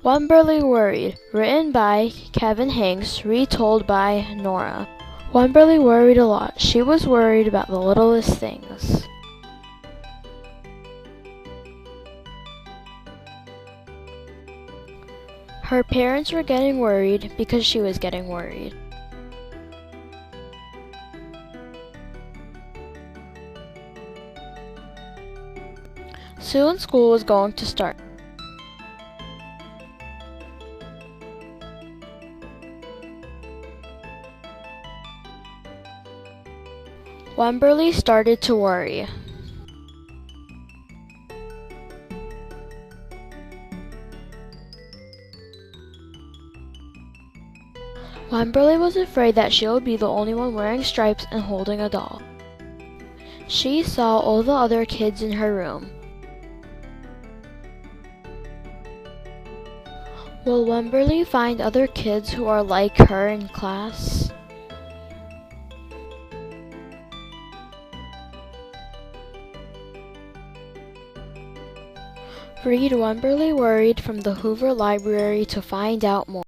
Wemberly Worried, written by Kevin Hanks, retold by Noura. Wemberly worried a lot. She was worried about the littlest things. Her parents were getting worried because she was getting worried. Soon school was going to start. Wemberly started to worry. Wemberly was afraid that she would be the only one wearing stripes and holding a doll. She saw all the other kids in her room. Will Wemberly find other kids who are like her in class? Read Wemberly Worried from the Hoover Library to find out more.